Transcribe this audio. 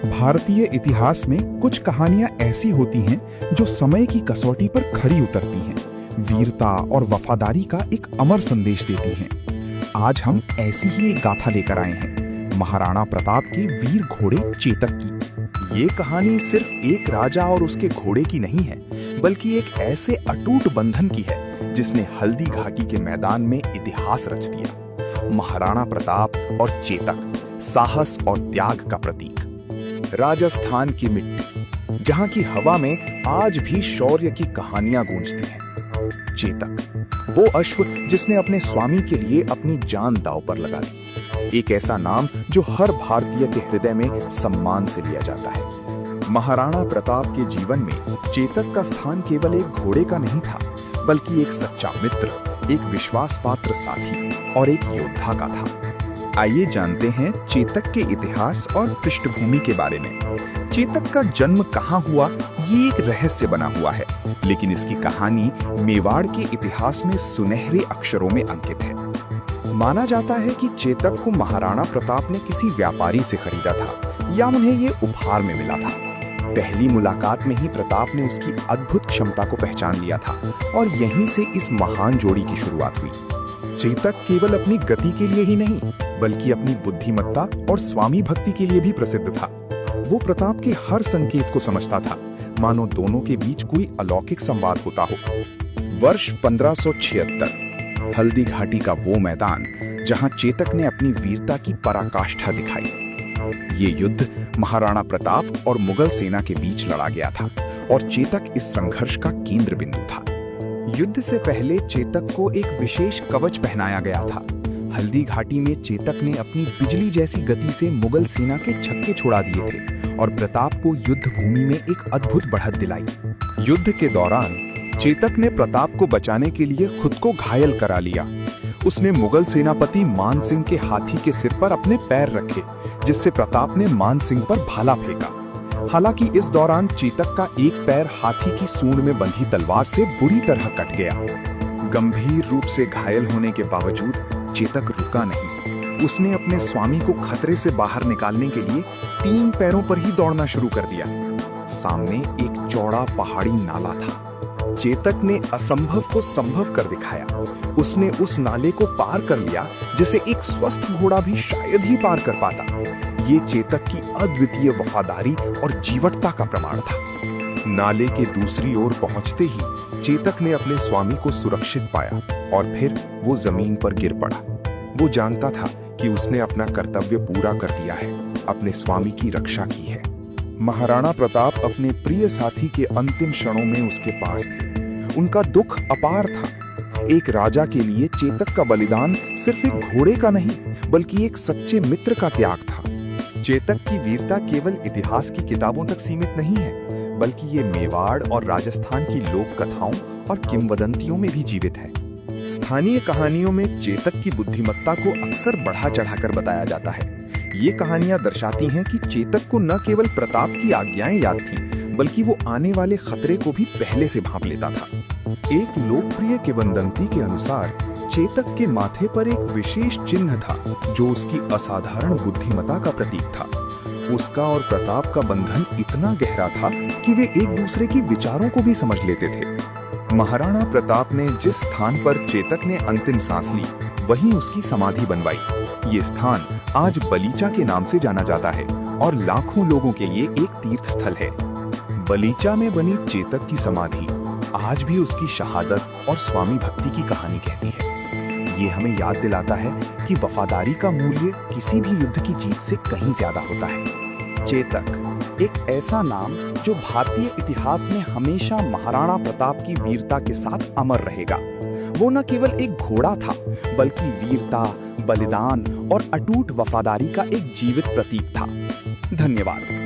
भारतीय इतिहास में कुछ कहानियां ऐसी होती हैं जो समय की कसौटी पर खरी उतरती हैं, वीरता और वफादारी का एक अमर संदेश देती हैं। आज हम ऐसी ही एक गाथा लेकर आए हैं, महाराणा प्रताप के वीर घोड़े चेतक की। ये कहानी सिर्फ एक राजा और उसके घोड़े की नहीं है, बल्कि एक ऐसे अटूट बंधन की है जिसने हल्दी घाटी के मैदान में इतिहास रच दिया। महाराणा प्रताप और चेतक, साहस और त्याग का प्रतीक। राजस्थान की मिट्टी, जहां की हवा में आज भी शौर्य की कहानियां गूंजती हैं। चेतक, वो अश्व जिसने अपने स्वामी के लिए अपनी जान दांव पर लगा दी। एक ऐसा नाम जो हर भारतीय के हृदय में सम्मान से लिया जाता है। महाराणा प्रताप के जीवन में चेतक का स्थान केवल एक घोड़े का नहीं था, बल्कि एक सच्चा मित्र, एक विश्वास पात्र साथी और एक योद्धा का था। आइए जानते हैं चेतक के इतिहास और पृष्ठभूमि के बारे में। चेतक का जन्म कहाँ हुआ, ये एक रहस्य बना हुआ है, लेकिन इसकी कहानी मेवाड़ के इतिहास में सुनहरे अक्षरों में अंकित है। माना जाता है कि चेतक को महाराणा प्रताप ने किसी व्यापारी से खरीदा था या उन्हें ये उपहार में मिला था। पहली मुलाकात में ही प्रताप ने उसकी अद्भुत क्षमता को पहचान लिया था और यहीं से इस महान जोड़ी की शुरुआत हुई। चेतक केवल अपनी गति के लिए ही नहीं, बल्कि अपनी बुद्धिमत्ता और स्वामी भक्ति के लिए भी प्रसिद्ध था। वो प्रताप के हर संकेत को समझता था, मानो दोनों के बीच कोई अलौकिक संवाद होता हो। वर्ष 1576, हल्दी घाटी का वो मैदान जहां चेतक ने अपनी वीरता की पराकाष्ठा दिखाई। ये युद्ध महाराणा प्रताप और मुगल सेना के बीच लड़ा गया था और चेतक इस संघर्ष का केंद्र बिंदु था। युद्ध से पहले चेतक को एक विशेष कवच पहनाया गया था। हल्दी घाटी में चेतक ने अपनी बिजली जैसी गति से मुगल सेना के छक्के छुड़ा दिए थे और प्रताप को युद्ध भूमि में एक अद्भुत बढ़त दिलाई। युद्ध के दौरान चेतक ने प्रताप को बचाने के लिए खुद को घायल करा लिया। उसने मुगल सेनापति मान सिंह के हाथी के सिर पर अपने पैर रखे, जिससे प्रताप ने मान सिंह पर भाला फेंका। हालांकि इस दौरान चेतक का एक पैर हाथी की सूंड में बंधी तलवार से बुरी तरह कट गया। गंभीर रूप से घायल होने के बावजूद चेतक रुका नहीं। उसने अपने स्वामी को खतरे से बाहर निकालने के लिए 3 पैरों पर ही दौड़ना शुरू कर दिया। सामने एक चौड़ा पहाड़ी नाला था। चेतक ने असंभव को संभव कर दिखाया। उसने उस नाले को पार कर लिया जिसे एक स्वस्थ घोड़ा भी शायद ही पार कर पाता। ये चेतक की अद्वितीय वफादारी और जीवटता का प्रमाण था। नाले के दूसरी ओर पहुंचते ही चेतक ने अपने स्वामी को सुरक्षित पाया और फिर वो जमीन पर गिर पड़ा। वो जानता था कि उसने अपना कर्तव्य पूरा कर दिया है, अपने स्वामी की रक्षा की है। महाराणा प्रताप अपने प्रिय साथी के अंतिम क्षणों में उसके पास थे। उनका दुख अपार था। एक राजा के लिए चेतक का बलिदान सिर्फ एक घोड़े का नहीं, बल्कि एक सच्चे मित्र का त्याग था। चेतक की वीरता केवल इतिहास की किताबों तक सीमित नहीं है, बल्कि ये मेवाड़ और राजस्थान की लोक कथाओं और किंवदंतियों में भी जीवित है। स्थानीय कहानियों में चेतक की बुद्धिमत्ता को अक्सर बढ़ा चढ़ाकर बताया जाता है। ये कहानियां दर्शाती हैं कि चेतक को न केवल प्रताप की आज्ञाएं याद थीं, बल्कि वो आने वाले खतरे को भी पहले से भांप लेता था। एक लोकप्रिय किंवदंती के अनुसार चेतक के माथे पर एक विशेष चिन्ह था जो उसकी असाधारण बुद्धिमत्ता का प्रतीक था। उसका और प्रताप का बंधन इतना गहरा था कि वे एक दूसरे के विचारों को भी समझ लेते थे। महाराणा प्रताप ने जिस स्थान पर चेतक ने अंतिम सांस ली, वहीं उसकी समाधि बनवाई। ये स्थान आज बलीचा के नाम से जाना जाता है और लाखों लोगों के लिए एक तीर्थ स्थल है। बलीचा में बनी चेतक की समाधि आज भी उसकी शहादत और स्वामी भक्ति की कहानी कहती है। ये हमें याद दिलाता है कि वफादारी का मूल्य किसी भी युद्ध की जीत से कहीं ज्यादा होता है। चेतक, एक ऐसा नाम जो भारतीय इतिहास में हमेशा महाराणा प्रताप की वीरता के साथ अमर रहेगा। वो न केवल एक घोड़ा था, बल्कि वीरता, बलिदान और अटूट वफादारी का एक जीवित प्रतीक था। धन्यवाद।